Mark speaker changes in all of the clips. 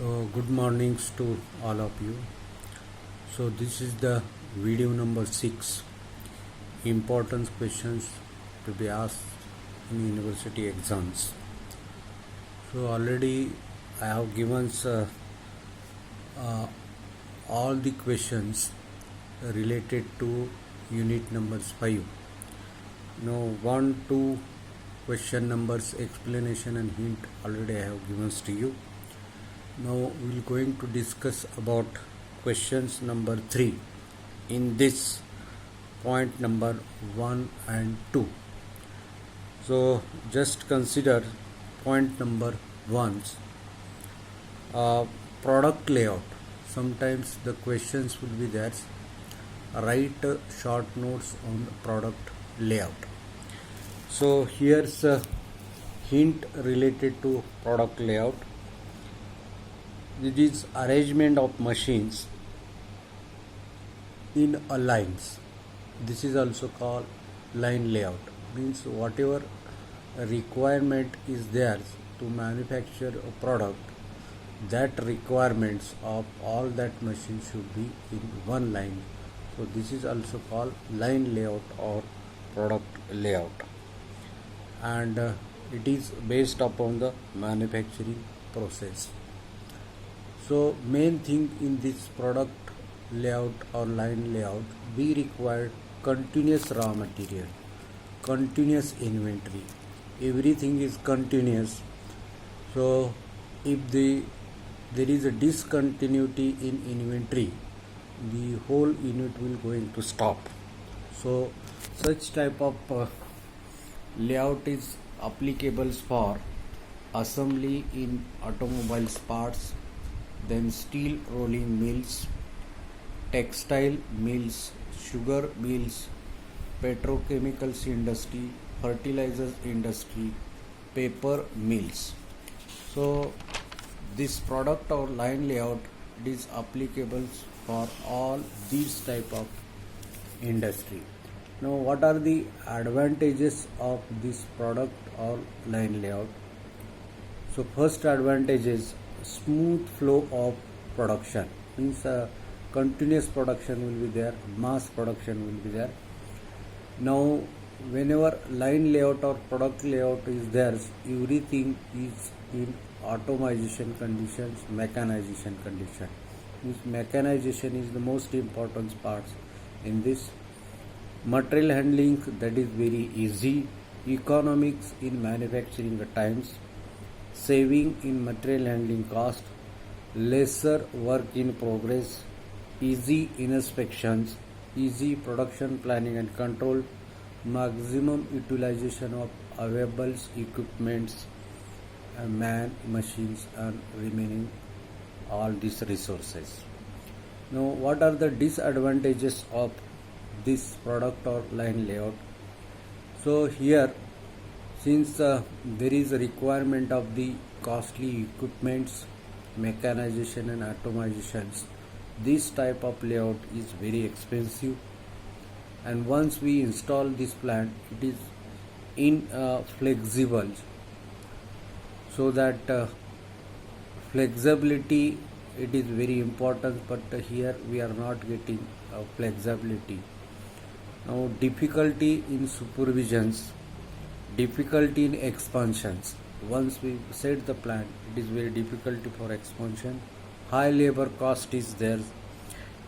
Speaker 1: So good mornings to all of you. So this is the video number 6, important questions to be asked in university exams. So already I have given all the questions related to unit numbers 5. Now 1, 2 question numbers, explanation and hint already I have given to you. Now we are going to discuss about questions number 3 in this point number 1 and 2. So just consider point number 1, product layout. Sometimes the questions will be there. Write short notes on the product layout. So here's a hint related to product layout. It is arrangement of machines in a lines. This is also called line layout. Means whatever requirement is there to manufacture a product, that requirements of all that machine should be in one line. So this is also called line layout or product layout, and it is based upon the manufacturing process. So main thing in this product layout or line layout, we require continuous raw material, continuous inventory. Everything is continuous. So if there is a discontinuity in inventory, the whole unit will going to stop. So such type of layout is applicable for assembly in automobiles parts, then steel rolling mills, textile mills, sugar mills, petrochemicals industry, fertilizers industry, paper mills. So this product or line layout is applicable for all these type of industry. Now what are the advantages of this product or line layout? So first advantage is smooth flow of production. Means continuous production will be there, mass production will be there. Now whenever line layout or product layout is there, everything is in automation conditions, mechanization condition. Means mechanization is the most important part in this. Material handling, that is very easy. Economics in manufacturing times, saving in material handling cost, lesser work in progress, easy inspections, easy production planning and control, maximum utilization of available equipments, man, machines and remaining all these resources. Now what are the disadvantages of this product or line layout? So here, since there is a requirement of the costly equipments, mechanization and automations, this type of layout is very expensive, and once we install this plant, it is inflexible. So that flexibility, it is very important, but here we are not getting flexibility. Now difficulty in supervisions, difficulty in expansions. Once we set the plant, it is very difficult for expansion. High labor cost is there,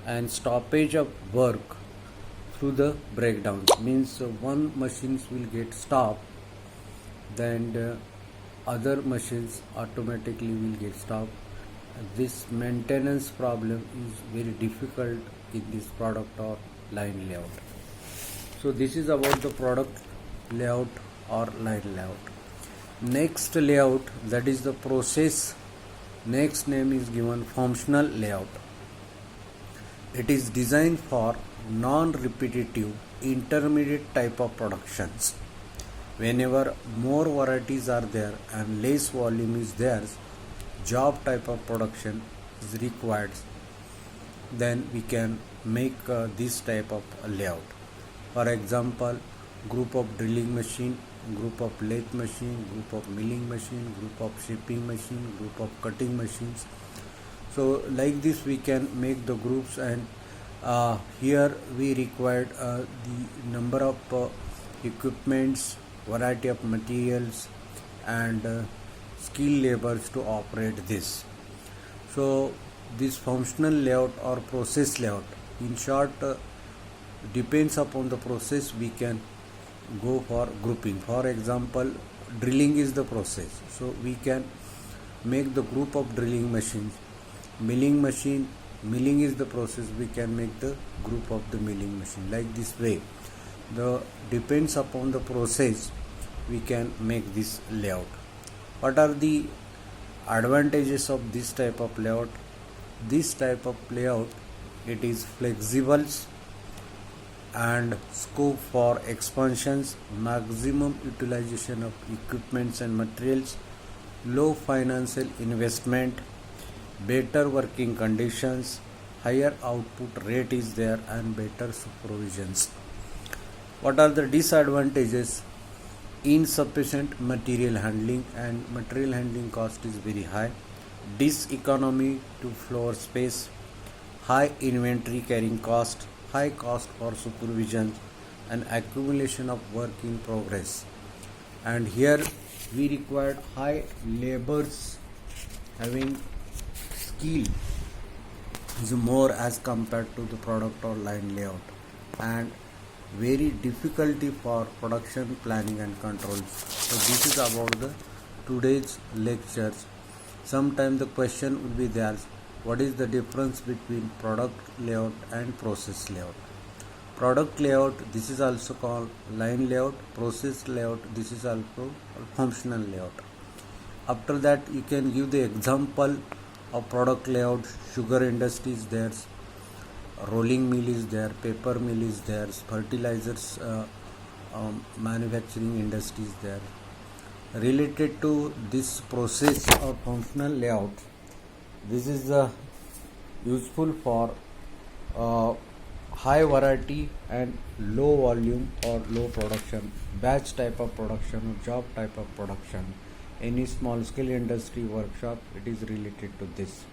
Speaker 1: and stoppage of work through the breakdowns. Means one machines will get stopped, then other machines automatically will get stopped. This maintenance problem is very difficult in this product or line layout. So this is about the product layout or line layout. Next layout, that is the process. Next name is given functional layout. It is designed for non-repetitive intermediate type of productions. Whenever more varieties are there and less volume is there, job type of production is required, then we can make this type of layout. For example, group of drilling machine, group of lathe machine, group of milling machine, group of shaping machine, group of cutting machines. So like this we can make the groups, and here we required the number of equipments, variety of materials, and skilled labors to operate this. So this functional layout or process layout, in short, depends upon the process we can go for grouping. For example, drilling is the process, so we can make the group of drilling machines. Milling is the process, we can make the group of the milling machine. Like this way, the depends upon the process we can make this layout. What are the advantages of this type of layout? This type of layout, it is flexible and scope for expansions, maximum utilization of equipments and materials, low financial investment, better working conditions, higher output rate is there, and better supervisions. What are the disadvantages? Insufficient material handling, and material handling cost is very high, diseconomy to floor space, high inventory carrying cost, high cost for supervision, and accumulation of work in progress. And here we required high labors having skill is more as compared to the product or line layout, and very difficulty for production planning and controls. So this is about the today's lectures. Sometimes the question would be there, what is the difference between product layout and process layout? Product layout, this is also called line layout. Process layout, this is also called functional layout. After that, you can give the example of product layout. Sugar industry is there, rolling mill is there, paper mill is there, fertilizers manufacturing industry is there. Related to this process or functional layout, this is useful for high variety and low volume or low production, batch type of production or job type of production. Any small scale industry workshop, it is related to this.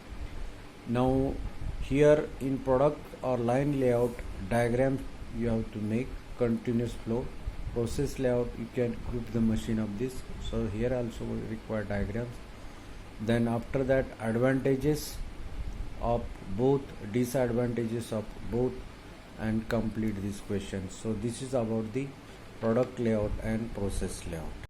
Speaker 1: Now here in product or line layout, diagrams you have to make, continuous flow. Process layout, you can group the machine of this, so here also we require diagrams. Then after that, advantages of both, disadvantages of both, and complete this question. So this is about the product layout and process layout.